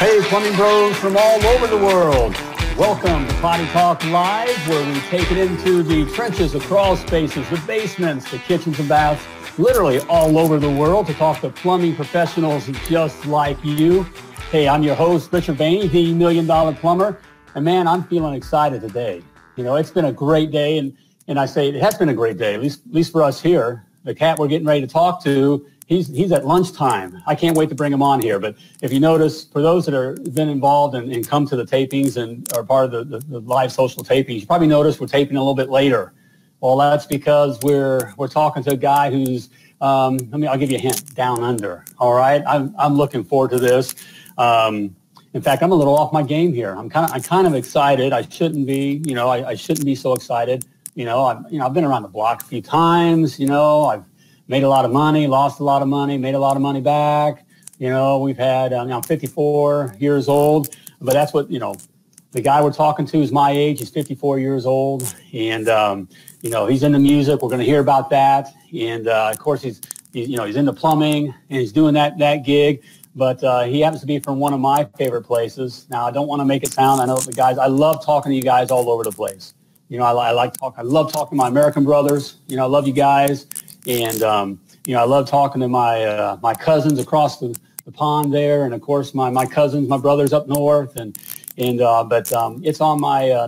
Hey, plumbing bros from all over the world. Welcome to Potty Talk Live, where we take it into the trenches, the crawl spaces, the basements, the kitchens and baths, literally all over the world to talk to plumbing professionals just like you. Hey, I'm your host, Richard Behney, the $1 Million Plumber. And man, I'm feeling excited today. You know, it's been a great day. And I say it has been a great day, at least for us here. The cat we're getting ready to talk to, he's at lunchtime. I can't wait to bring him on here. But if you notice, for those that are been involved and come to the tapings and are part of the live social tapings, you probably noticed we're taping a little bit later. Well, that's because we're talking to a guy who's I'll give you a hint, down under. All right, I'm looking forward to this. In fact, I'm a little off my game here. I'm kind of excited. I shouldn't be. You know, I shouldn't be so excited. I've been around the block a few times. I've made a lot of money, lost a lot of money, made a lot of money back. We've had, I'm 54 years old, but that's what, the guy we're talking to is my age. He's 54 years old. And, he's into music. We're going to hear about that. And, of course, he's into plumbing and he's doing that gig. But he happens to be from one of my favorite places. Now, I don't want to make it sound, I know the guys, I love talking to you guys all over the place. I love talking to my American brothers. I love you guys. And, I love talking to my cousins across the pond there. And, of course, my cousins, my brothers up north. But it's on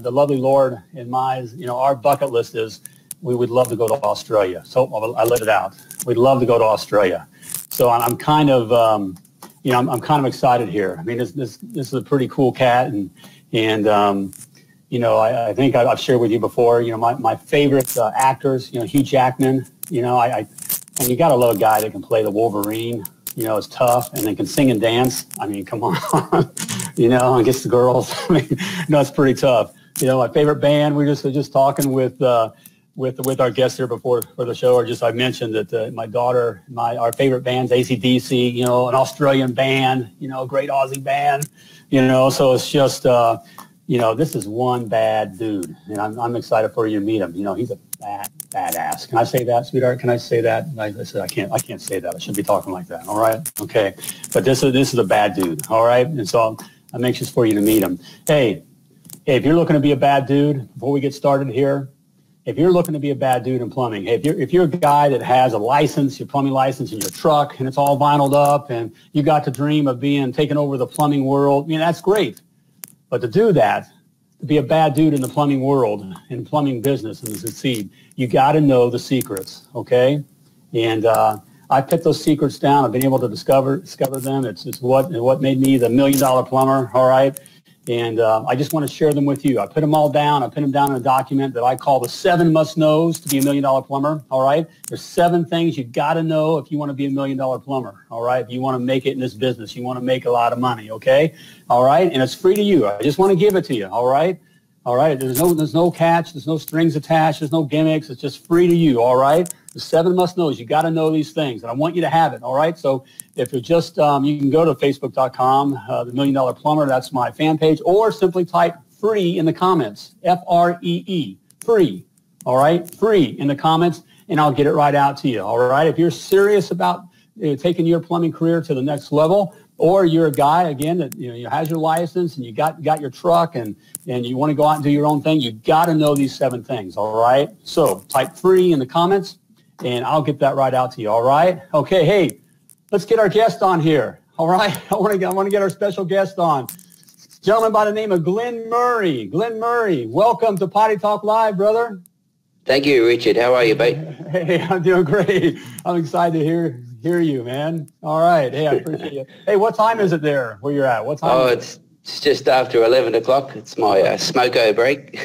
the lovely Lord and our bucket list is we would love to go to Australia. So I let it out. We'd love to go to Australia. So I'm kind of, I'm kind of excited here. I mean, this is a pretty cool cat. I think I've shared with you before, my favorite actors, Hugh Jackman, and you got to love a guy that can play the Wolverine, is tough and then can sing and dance. I mean, come on, and gets the girls. I mean, it's pretty tough. My favorite band, we just talking with our guests here before for the show, I mentioned that my daughter, our favorite band's AC/DC, an Australian band, a great Aussie band, so it's just, this is one bad dude, and I'm excited for you to meet him. He's a badass. Can I say that, sweetheart? Can I say that? I said I can't say that. I shouldn't be talking like that. All right, okay. But this is a bad dude. All right, and so I'm anxious for you to meet him. Hey, if you're looking to be a bad dude, before we get started here, if you're looking to be a bad dude in plumbing, hey, if you're a guy that has a license, your plumbing license in your truck, and it's all vinyled up, and you got the dream of taking over the plumbing world, that's great. But to do that, to be a bad dude in the plumbing world, in plumbing business, and to succeed, you got to know the secrets, okay? And I put those secrets down. I've been able to discover them. It's what made me the $1 Million Plumber, all right? And I just want to share them with you. I put them all down. I put them down in a document that I call the 7 must-knows to be $1 Million Plumber, all right? There's 7 things you got to know if you want to be $1 Million Plumber, all right? If you want to make it in this business, you want to make a lot of money, okay? All right? And it's free to you. I just want to give it to you, all right? All right? There's no catch. There's no strings attached. There's no gimmicks. It's just free to you, all right? The 7 must-knows. You got to know these things, and I want you to have it, all right? So if you're just, you can go to facebook.com, the $1 Million Plumber. That's my fan page, or simply type free in the comments, F-R-E-E, free, all right? Free in the comments, and I'll get it right out to you, all right? If you're serious about taking your plumbing career to the next level, or you're a guy, again, that has your license and you got your truck and you want to go out and do your own thing, you got to know these 7 things, all right? So type free in the comments, and I'll get that right out to you, all right? Okay, hey, let's get our guest on here, all right? I want to get our special guest on. Gentleman by the name of Glenn Murray. Glenn Murray, welcome to Potty Talk Live, brother. Thank you, Richard. How are you, mate? Hey, I'm doing great. I'm excited to hear you, man. All right. Hey, I appreciate you. Hey, what time is it there where you're at? What time? Oh, it's just after 11 o'clock. It's my smoko break.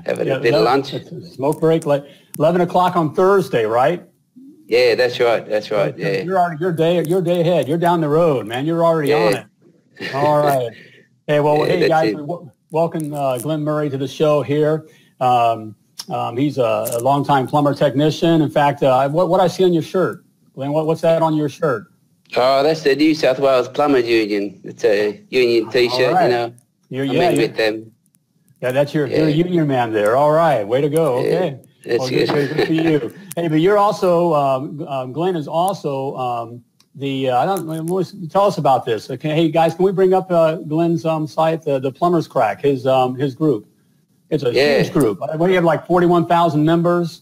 Having a bit of lunch. Smoke break, like 11 o'clock on Thursday, right? Yeah, that's right. That's right. Yeah. You're day ahead. You're down the road, man. You're already on it. All right. Hey, well, hey guys, welcome Glenn Murray to the show here. He's a longtime plumber technician. In fact, what I see on your shirt, Glenn, what's that on your shirt? Oh, that's the New South Wales Plumbers Union. It's a union T-shirt, right. I'm in with them. Yeah, you're a union man there. All right, way to go. Okay. That's good. Good for you. Hey, but you're also, Glenn is also I don't tell us about this. Okay, hey guys, can we bring up Glenn's site, the Plumbers Crack, his group? It's a huge group. What do you have, like 41,000 members?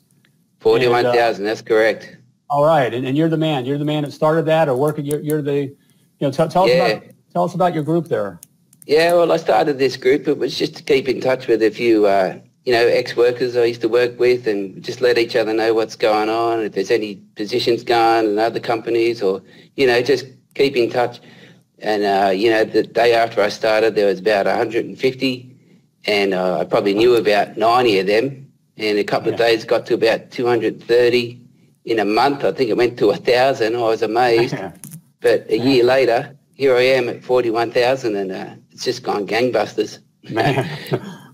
41,000. That's correct. All right, and you're the man. You're the man that started that, or working. You're the, tell us about your group there. Yeah, well, I started this group. It was just to keep in touch with a few, ex-workers I used to work with, and just let each other know what's going on, if there's any positions going in other companies, or, just keep in touch. And, the day after I started, there was about 150, and I probably knew about 90 of them. And a couple of days got to about 230. In a month, I think it went to 1,000. I was amazed. But a year later, here I am at 41,000, and it's just gone gangbusters. Man,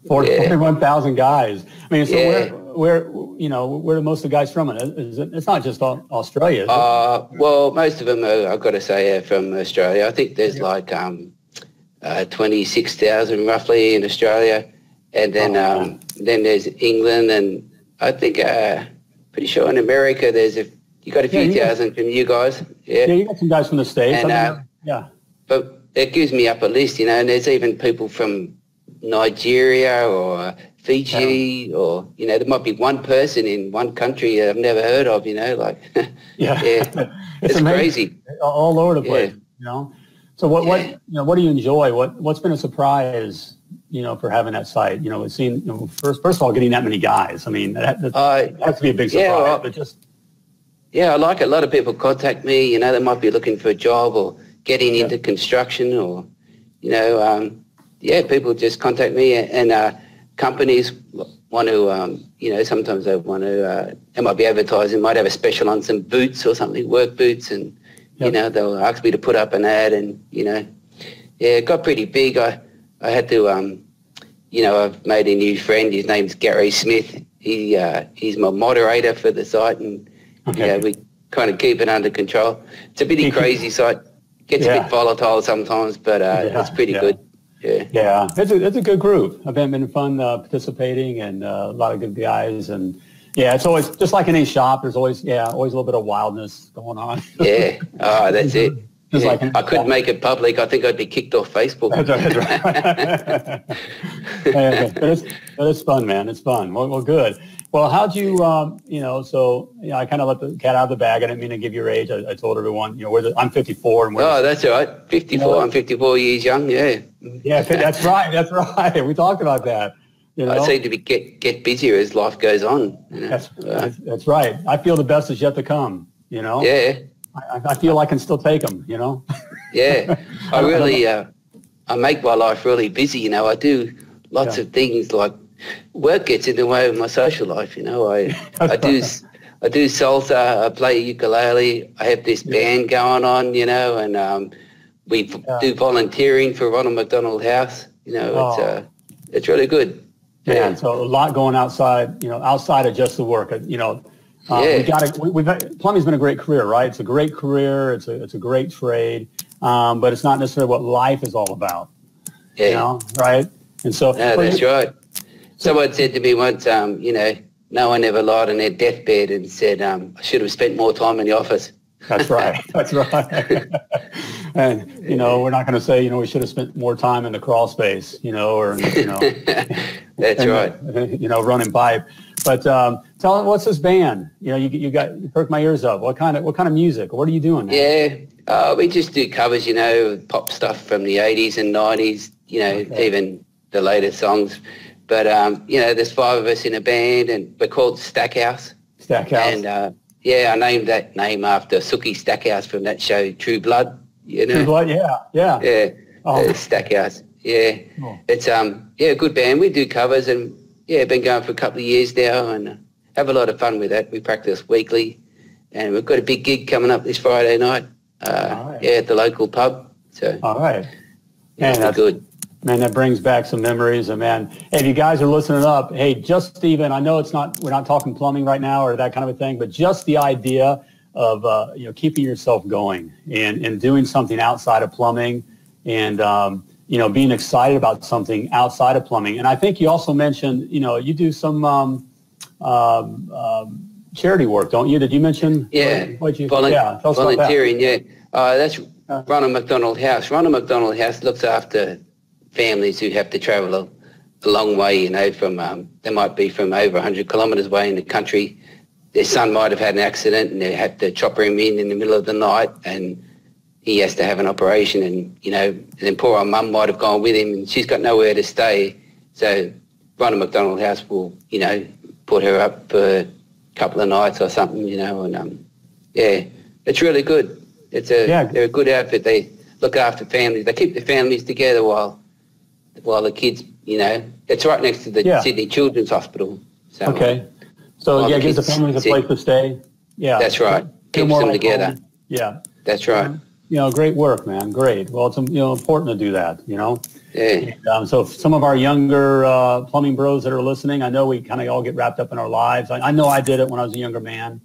41,000 guys. I mean, so where do most of the guys from? It's not just Australia, is it? Well, most of them, I've got to say, are from Australia. I think there's like 26,000 roughly in Australia. And then there's England, and I think pretty sure in America you got a few thousand from you guys. Yeah, you got some guys from the States. And, but it gives me up a list, and there's even people from Nigeria or Fiji, or there might be one person in one country I've never heard of. It's crazy, all over the place. So what do you enjoy? What's been a surprise? For having that site, it seemed, first of all, getting that many guys. I mean, that has to be a big surprise. I like it. A lot of people contact me. They might be looking for a job or getting into construction, or people just contact me, and companies want to, sometimes they want to. They might be advertising, might have a special on some boots or something, work boots, and they'll ask me to put up an ad, and it got pretty big. I had to, I've made a new friend. His name's Gary Smith. He's my moderator for the site, and we kind of keep it under control. It's a bit crazy site. Gets a bit volatile sometimes, but it's pretty good. Yeah, it's a good group. I've been fun participating, and a lot of good guys, and it's always just like in any shop. There's always a little bit of wildness going on. That's it. I couldn't make it public. I think I'd be kicked off Facebook. That's right. But it's fun, man. It's fun. Well, good. Well, how'd you, I kind of let the cat out of the bag. I didn't mean to give your age. I told everyone, I'm 54. And that's all right. 54. I'm 54 years young. Yeah. Yeah, that's right. That's right. We talked about that. I seem to be get busier as life goes on. That's right. I feel the best is yet to come. Yeah. I feel I can still take them, Yeah, I really, I make my life really busy, I do lots of things, like work gets in the way of my social life, I do salsa, I play ukulele, I have this band going on, and we do volunteering for Ronald McDonald House, it's really good. Yeah, so a lot going outside, outside of just the work, plumbing's been a great career, right? It's a great career. It's a great trade, but it's not necessarily what life is all about. Right? And so that's right. Someone said to me once, no one ever lied on their deathbed and said, I should have spent more time in the office. That's right. That's right. And we're not going to say we should have spent more time in the crawl space, or That's right. Running pipe. But tell us, what's this band? You perked my ears up. What kind of music? What are you doing now? Yeah, we just do covers, pop stuff from the 80s and 90s, even the latest songs. But there's 5 of us in a band, and we're called Stackhouse. Stackhouse. And I named that name after Sookie Stackhouse from that show True Blood. True Blood, yeah. Yeah, Stackhouse. Yeah, it's a good band. We do covers, and been going for a couple of years now, and have a lot of fun with that. We practice weekly, and we've got a big gig coming up this Friday night. At the local pub. So all right, man, that's good. Man, that brings back some memories. And man, hey, if you guys are listening up, hey, just even, I know we're not talking plumbing right now or that kind of a thing, but just the idea of keeping yourself going and doing something outside of plumbing, and being excited about something outside of plumbing. And I think you also mentioned, you do some charity work, don't you? Did you mention? Yeah, yeah, tell us volunteering. About that. Yeah, that's Ronald McDonald House. Ronald McDonald House looks after families who have to travel a long way. You know, from they might be from over 100 kilometres away in the country. Their son might have had an accident, and they had to chopper him in the middle of the night, and he has to have an operation. And you know, and then poor old mum might have gone with him, and she's got nowhere to stay. So Ronald McDonald House will, you know, put her up for a couple of nights or something, you know, and yeah, it's really good. They're a good outfit. They look after families. They keep the families together while the kids, you know, it's right next to the Sydney Children's Hospital. So, okay. So yeah, gives the families a place to stay. Yeah. That's right. Keeps them together. Home. Yeah. That's right. You know, great work, man. Great. Well, it's, you know, important to do that, you know. Yeah. And, so some of our younger plumbing bros that are listening, I know we kind of all get wrapped up in our lives. I know I did it when I was a younger man.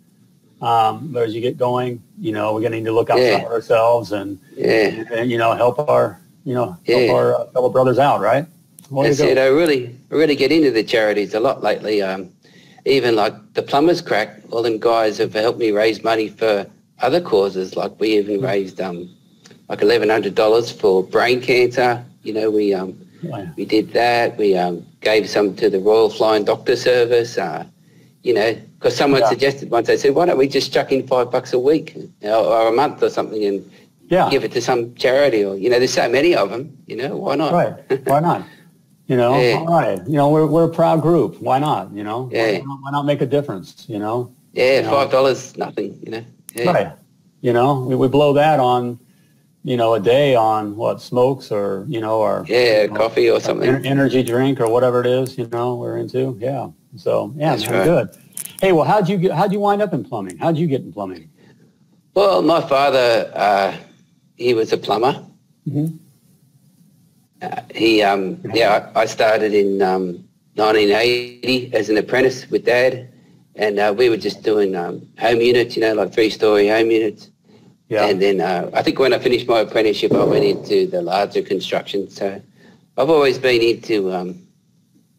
But as you get going, you know, we're going to need to look outside ourselves and, you know, help our fellow brothers out, right? That's it. I really get into the charities a lot lately. Even like the Plumbers Crack, all them guys have helped me raise money for other causes. Like we even raised like $1,100 for brain cancer. You know, we did that. We gave some to the Royal Flying Doctor Service. You know, because someone suggested once, they said, why don't we just chuck in $5 a week or a month or something and give it to some charity? Or, you know, there's so many of them, you know, why not? Right, why not? You know, all right. You know, we're a proud group. Why not, you know? Why not make a difference, you know? Yeah, $5, nothing, you know? Yeah. Right. You know, we blow that on, you know, a day on what, smokes or, you know, or... Yeah, coffee or something. Energy drink or whatever it is, you know, we're into. Yeah. So, yeah, that's right. Good. Hey, well, how'd you wind up in plumbing? How'd you get in plumbing? Well, my father, he was a plumber. Mm-hmm. I started in 1980 as an apprentice with Dad, and we were just doing home units, you know, like 3-story home units. Yeah. And then I think when I finished my apprenticeship, I went into the larger construction. So I've always been into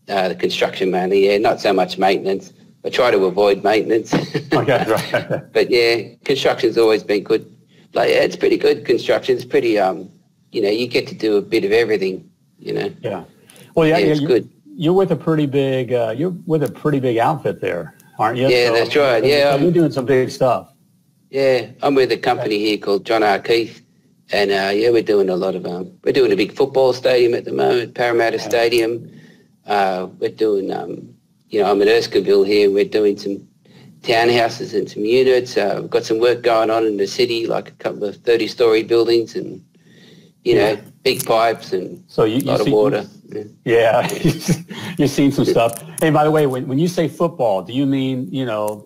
the construction mainly, not so much maintenance. I try to avoid maintenance. Okay, right. But yeah, construction's always been good. Like, yeah, it's pretty good construction. It's pretty, you know, you get to do a bit of everything, you know. Yeah. Well, it's good. You're with a pretty big, outfit there, aren't you? Yeah, that's right. Yeah, you're doing some big stuff. Yeah, I'm with a company here called John R. Keith, and we're doing a lot of we're doing a big football stadium at the moment, Parramatta Stadium. We're doing you know, I'm at Erskineville here. We're doing some townhouses and some units. We've got some work going on in the city, like a couple of 30-story buildings and, you know, big pipes and a lot of water. Yeah, you've seen some stuff. Hey, by the way, when you say football, do you mean, you know,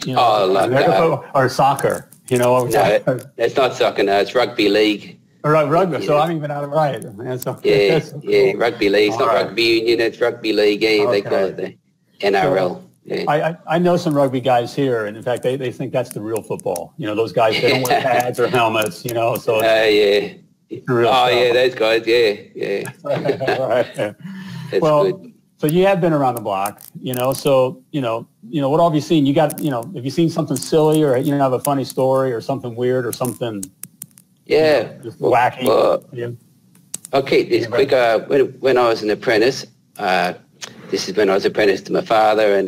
or soccer? You know, no, it's not soccer. No, it's rugby league. Rugby. So I'm even out of right. Yeah, rugby league. It's not rugby union. It's rugby league. Yeah, they call it the NRL. Yeah. I know some rugby guys here, and in fact, they think that's the real football. You know, those guys, they don't wear pads or helmets. You know, so. Yeah. Yeah, those guys. Yeah. Right. That's well, good. So you have been around the block, you know. So you know, what all have you seen? You got, you know, have you seen something silly or you know, have a funny story or something weird or something? Yeah, you know, just wacky. Well, I'll keep this quick. When I was an apprentice, this is when I was apprentice to my father, and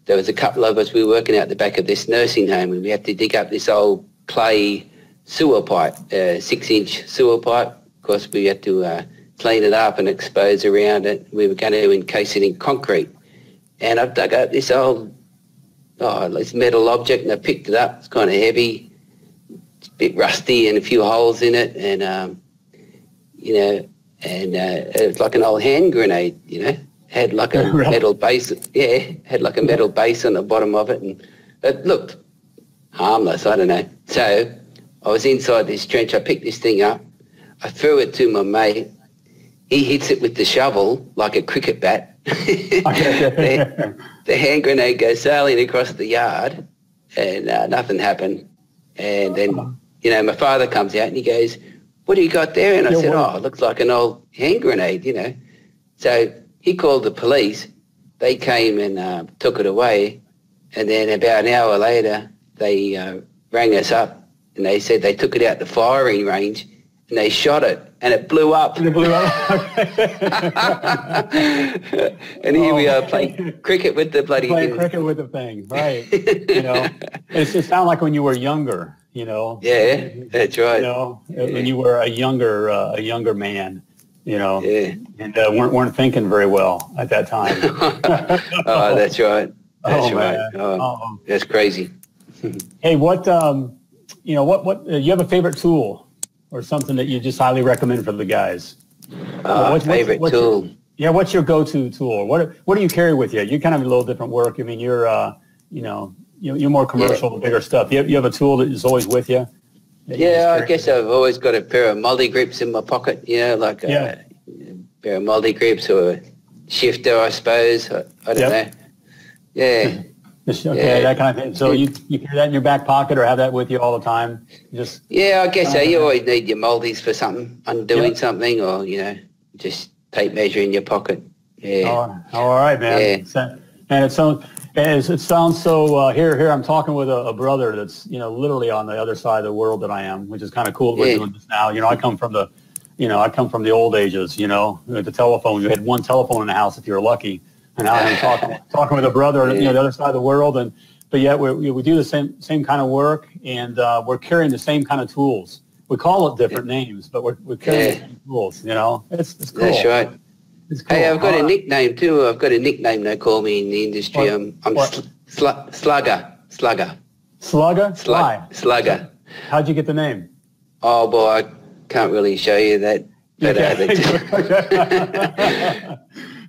there was a couple of us. We were working out the back of this nursing home, and we had to dig up this old clay sewer pipe, 6-inch sewer pipe. Of course, we had to clean it up and expose around it. We were going to encase it in concrete, and I've dug up this old this metal object, and I picked it up. It's kind of heavy. It's a bit rusty and a few holes in it, and you know, and it was like an old hand grenade, you know. Had like a metal base, had like a metal base on the bottom of it, and it looked harmless, I don't know. So I was inside this trench, I picked this thing up, I threw it to my mate, he hits it with the shovel like a cricket bat. The hand grenade goes sailing across the yard, and nothing happened. And then, you know, my father comes out and he goes, what do you got there? And I said, it looks like an old hand grenade, you know. So he called the police. They came and took it away. And then about an hour later, they rang us up and they said they took it out the firing range and they shot it and it blew up. And it blew up? And here we are playing cricket with the bloody playing thing. cricket with the thing, right. You know, it sounded like when you were younger, you know. Yeah, that's right. You know, when you were a younger man, you know, and weren't thinking very well at that time. Oh, that's right. That's right. Man. Oh, that's crazy. Hey, what you know, what you have a favorite tool or something that you just highly recommend for the guys? Favorite tool? What's your go-to tool? What do you carry with you? You kind of a little different work. I mean, you're you know, you're more commercial, bigger stuff. You have a tool that is always with you? Yeah, I guess I've always got a pair of multi grips in my pocket, you know, like a pair of multi grips or a shifter, I suppose. I don't know. Yeah. Okay, that kind of thing. So you carry that in your back pocket or have that with you all the time? Just I guess so. You always need your multis for something, undoing something, or, you know, just tape measure in your pocket. Yeah. All right, man. Yeah. And it sounds so. Here I'm talking with a brother that's, you know, literally on the other side of the world that I am, which is kind of cool that we're doing this now. You know, I come from the old ages. You know, the telephone. You had one telephone in the house if you were lucky. And now I'm talking with a brother, you know, the other side of the world, but yet we do the same kind of work, and we're carrying the same kind of tools. We call it different names, but we're carrying the same tools. You know, it's cool. That's right. It's cool. Hey, I've got a nickname too. I've got a nickname they call me in the industry. I'm Slugger. Slugger? Why? Slugger. How'd you get the name? Oh boy, I can't really show you that. But,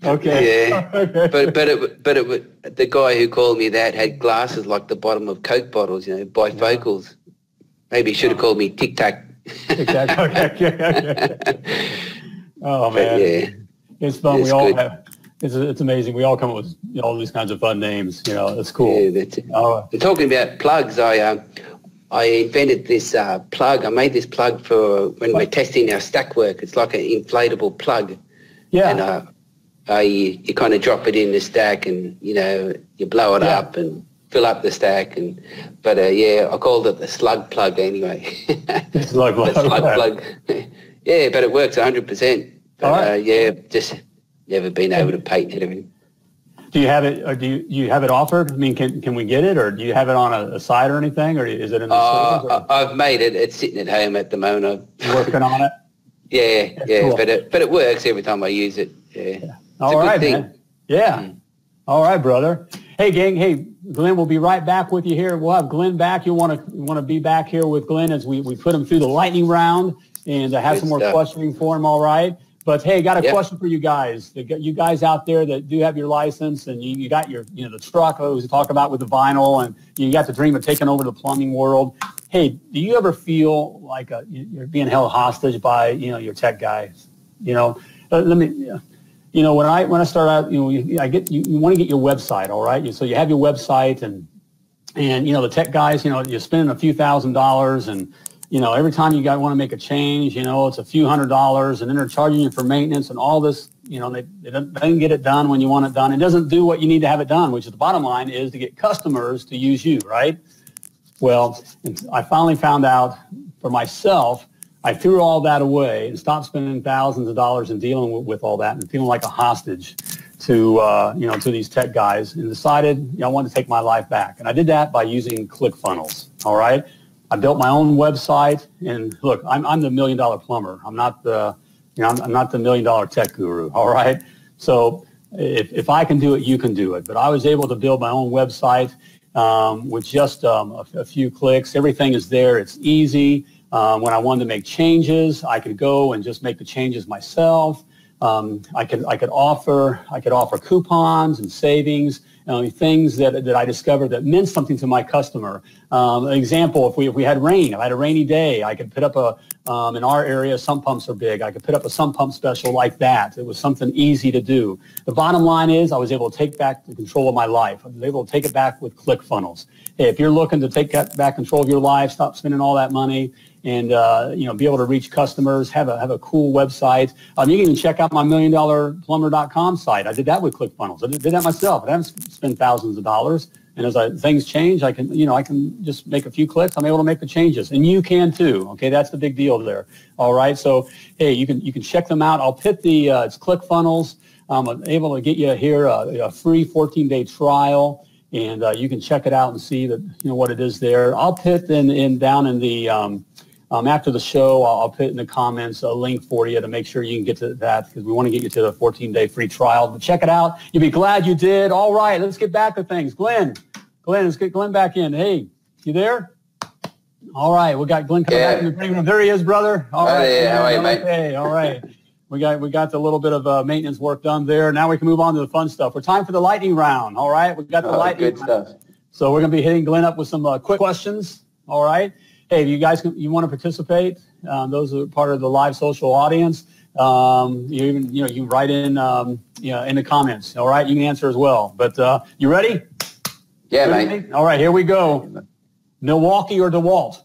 okay. Yeah, but the guy who called me that had glasses like the bottom of Coke bottles, you know, bifocals. Maybe he should have called me Tic Tac. Tic Tac. Okay. Oh man, it's fun. We all have. It's amazing. We all come up with all these kinds of fun names. You know, it's cool. Yeah, that's it. Talking about plugs, I invented this plug. I made this plug for when we're testing our stack work. It's like an inflatable plug. Yeah. And you kind of drop it in the stack, and you know you blow it up and fill up the stack. But I called it the slug plug anyway. Slug plug. The slug plug. Yeah, but it works 100%. But, just never been able to patent it. Do you have it? Or do you have it offered? I mean, can we get it, or do you have it on a site or anything, or is it in the stores? I've made it. It's sitting at home at the moment. I'm working on it. Cool. But it works every time I use it. Yeah. All right, man. Yeah. All right, brother. Hey, gang. Hey, Glenn, we'll be right back with you here. We'll have Glenn back. You want to be back here with Glenn as we put him through the lightning round and have some more questioning for him. All right. But hey, got a question for you guys. You guys out there that do have your license and you got your, you know, the truck I was talking about with the vinyl, and you got the dream of taking over the plumbing world. Hey, do you ever feel like you're being held hostage by, you know, your tech guys? You know, you know, when I start out, you know, you want to get your website, all right? So you have your website, and you know, the tech guys, you know, you're spending a few $1,000s, and you know, every time you want to make a change, you know, it's a few $100s, and then they're charging you for maintenance and all this. You know, they don't get it done when you want it done. It doesn't do what you need to have it done, which is the bottom line is to get customers to use you, right? Well, I finally found out for myself. I threw all that away and stopped spending thousands of dollars and dealing with all that and feeling like a hostage to, you know, to these tech guys, and decided, you know, I wanted to take my life back. And I did that by using ClickFunnels, all right? I built my own website, and look, I'm the $1 million plumber. I'm not the, you know, I'm not the $1 million tech guru, all right? So if I can do it, you can do it. But I was able to build my own website with just a few clicks. Everything is there. It's easy. When I wanted to make changes, I could go and just make the changes myself. I could offer coupons and savings, things that I discovered that meant something to my customer. An example, if we had rain, if I had a rainy day, I could put up in our area, sump pumps are big. I could put up a sump pump special like that. It was something easy to do. The bottom line is I was able to take back the control of my life. I was able to take it back with ClickFunnels. Hey, if you're looking to take back control of your life, stop spending all that money, and you know, be able to reach customers, have a cool website. You can even check out my $1million plumber.com site. I did that with ClickFunnels. I did that myself. I haven't spent thousands of dollars, And as things change, I can just make a few clicks. I'm able to make the changes, and you can too. Okay, that's the big deal there. All right, so hey, you can check them out. I'll put it's ClickFunnels. I'm able to get you here a free 14-day trial, and you can check it out and see that what it is there. I'll put down in the after the show, I'll put in the comments a link for you to make sure you can get to that, because we want to get you to the 14-day free trial. But check it out. You'll be glad you did. All right, let's get back to things. Glenn, let's get Glenn back in. Hey, you there? All right, we got Glenn coming back in the green room. There he is, brother. All right. Yeah, how are you, mate? Okay, all right. We got the little bit of maintenance work done there. Now we can move on to the fun stuff. We're time for the lightning round. All right, we got the lightning good round. stuff. So we're going to be hitting Glenn up with some quick questions. All right. Hey, if you guys you want to participate, those are part of the live social audience. You write in in the comments. All right, you can answer as well. But you ready? Yeah, mate. All right, here we go. Milwaukee or DeWalt?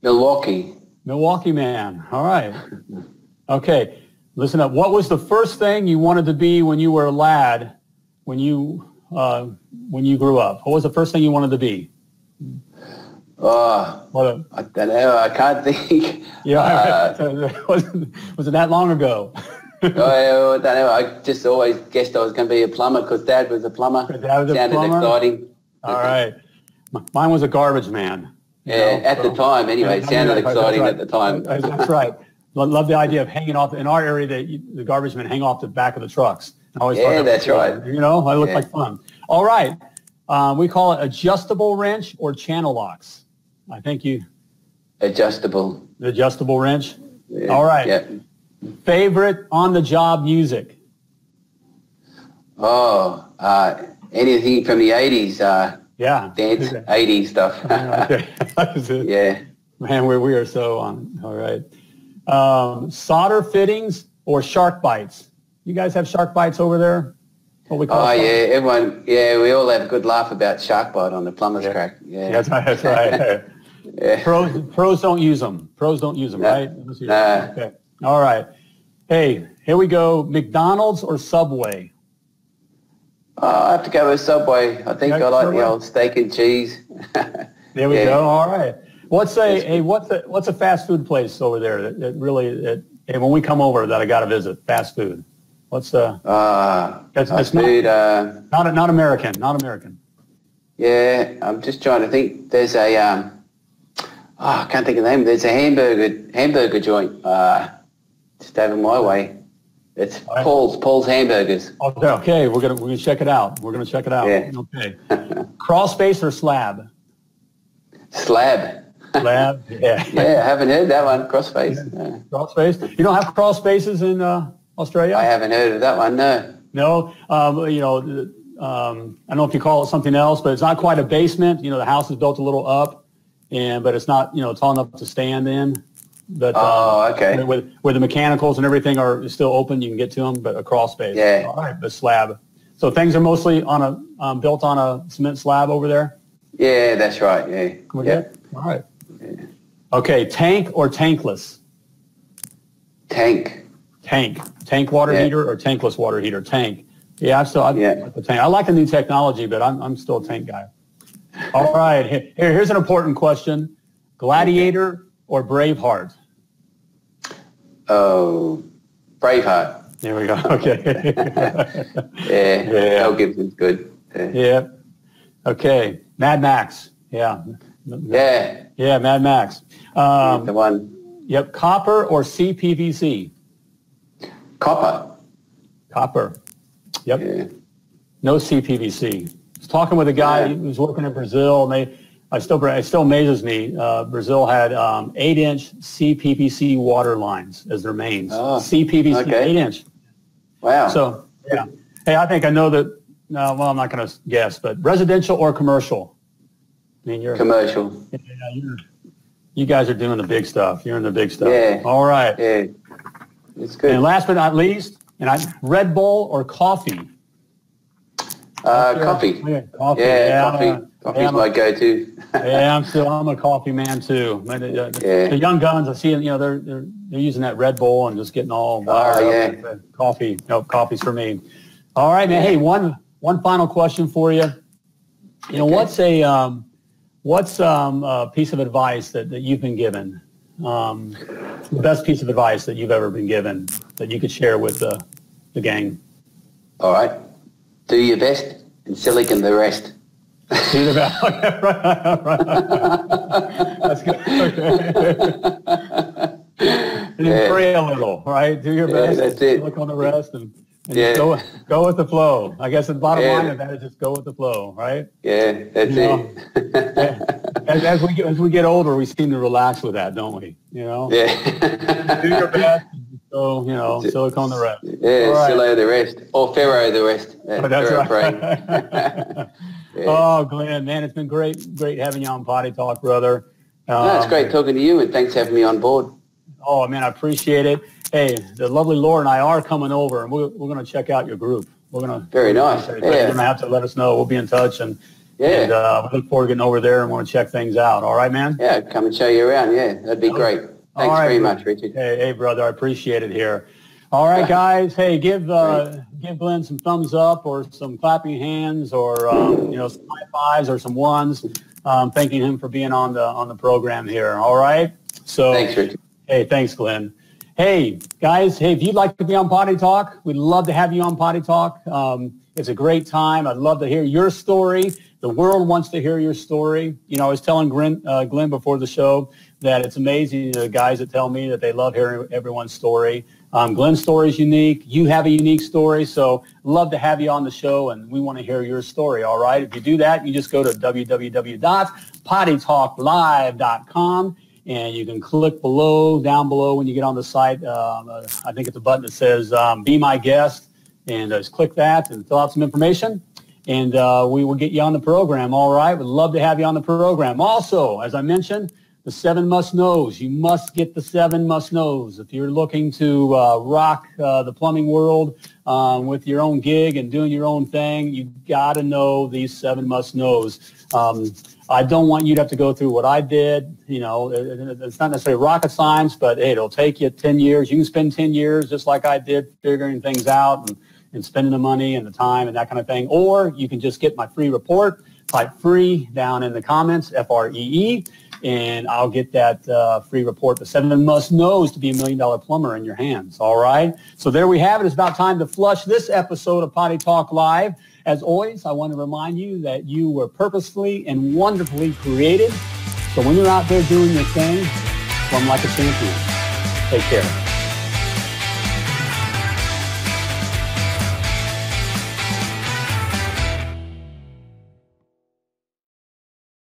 Milwaukee. Milwaukee man. All right. Okay. Listen up. What was the first thing you wanted to be when you were a lad? When you grew up, what was the first thing you wanted to be? I don't know. I can't think. Yeah, was it that long ago? I don't know. I just always guessed I was going to be a plumber because Dad was a plumber. Dad was a plumber? Exciting. All right. Mine was a garbage man. At the time, anyway. It sounded exciting at the time. That's right. Love the idea of hanging off. In our area, the garbage men hang off the back of the trucks. I always thought that's right. I look like fun. All right. We call it adjustable wrench or channel locks. I think Adjustable. Adjustable wrench? Yeah. All right. Yeah. Favorite on-the-job music? Anything from the 80s. Yeah. Dance, 80s stuff. Okay. Yeah. Man, we are so on. All right. Solder fittings or shark bites? You guys have shark bites over there? What we call everyone, we all have a good laugh about shark bite on the plumber's crack. Yeah. That's right. Yeah. Pros don't use them. Pros don't use them, right? Okay. All right. Hey, here we go. McDonald's or Subway? I have to go with Subway. I think I like the old steak and cheese. There we go. All right. What's a fast food place over there that really when we come over that I got to visit? Fast food. What's that's food? Not American. Yeah, I'm just trying to think. There's a I can't think of the name. There's a hamburger joint just over my way. It's Paul's Hamburgers. Okay, we're gonna check it out. Yeah. Okay. Crawl space or slab? Slab. Slab. Yeah. Yeah, I haven't heard that one. Crawl space. No. Crawl space. You don't have crawl spaces in Australia? I haven't heard of that one. No. No. I don't know if you call it something else, but it's not quite a basement. The house is built a little up, but it's not tall enough to stand in. But okay. Where the mechanicals and everything are still open, you can get to them. But a crawl space. Yeah. All right. The slab. So things are mostly built on a cement slab over there. Yeah, that's right. Yeah. Yep. All right. Yeah. Okay. Tank or tankless? Tank. Tank water heater or tankless water heater? Tank. Yeah, like the tank. I like the new technology, but I'm still a tank guy. All right. Here's an important question. Gladiator or Braveheart? Oh, Braveheart. There we go. Okay. yeah. Mel Gibson's good. Yeah. Okay. Mad Max. Yeah. Yeah, Mad Max. The one. Yep. Copper or CPVC? Copper. Yep. Yeah. No CPVC. I was talking with a guy who was working in Brazil, and it still amazes me. Brazil had 8-inch CPVC water lines as their mains. Oh, CPVC, okay. 8-inch. Wow. So, yeah. Hey, I think I know that. No, well, I'm not going to guess, but residential or commercial? I mean, you're commercial. You guys are doing the big stuff. You're in the big stuff. Yeah. All right. Yeah. It's good. And last but not least, Red Bull or coffee? Coffee. Coffee. Yeah, coffee's my go-to. I'm a coffee man too. The young guns, I see, they're using that Red Bull and just getting all wired up. Coffee. No, coffee's for me. All right, man. Hey, one final question for you. You know, what's a piece of advice that you've been given? The best piece of advice that you've ever been given that you could share with the gang? All right. Do your best and silicon the rest. Do the best. Right. That's good. Okay. And then pray a little, right? Do your best. That's it. Look on the rest and go with the flow. I guess the bottom line of that is just go with the flow, right? Yeah, that's it. As we get older, we seem to relax with that, don't we? You know? Yeah. Do your best. So, you know, silicone the rest. Yeah, right. Silo the rest. Or Pharaoh the rest. That's right. Oh, Glenn, man, it's been great having you on Potty Talk, brother. No, it's great talking to you, and thanks for having me on board. Oh, man, I appreciate it. Hey, the lovely Laura and I are coming over, and we're going to check out your group. We're going to. Very nice. You're going to have to let us know. We'll be in touch, and we look forward to getting over there and want to check things out. All right, man? Yeah, come and show you around. Yeah, that'd be great. Thanks very much, Richard. Hey, brother, I appreciate it here. All right, guys. Hey, give Glenn some thumbs up or some clapping hands or some high fives or some ones, thanking him for being on the program here. All right. So thanks, Richard. Hey, thanks, Glenn. Hey, guys. Hey, if you'd like to be on Potty Talk, we'd love to have you on Potty Talk. It's a great time. I'd love to hear your story. The world wants to hear your story. You know, I was telling Glenn before the show that it's amazing, the guys that tell me that they love hearing everyone's story. Glenn's story is unique. You have a unique story, so love to have you on the show, and we want to hear your story, all right? If you do that, you just go to www.pottytalklive.com, and you can click down below when you get on the site. I think it's a button that says Be My Guest, and just click that and fill out some information, and we will get you on the program, all right? We'd love to have you on the program. Also, as I mentioned, the 7 must-knows. You must get the 7 must-knows. If you're looking to rock the plumbing world with your own gig and doing your own thing, you got to know these 7 must-knows. I don't want you to have to go through what I did. You know, it's not necessarily rocket science, but hey, it'll take you 10 years. You can spend 10 years just like I did figuring things out and spending the money and the time and that kind of thing. Or you can just get my free report. Type free down in the comments, FREE. And I'll get that free report, the 7 must-knows to be $1 million plumber in your hands, all right? So there we have it. It's about time to flush this episode of Potty Talk Live. As always, I want to remind you that you were purposefully and wonderfully created. So when you're out there doing your thing, plumb like a champion. Take care.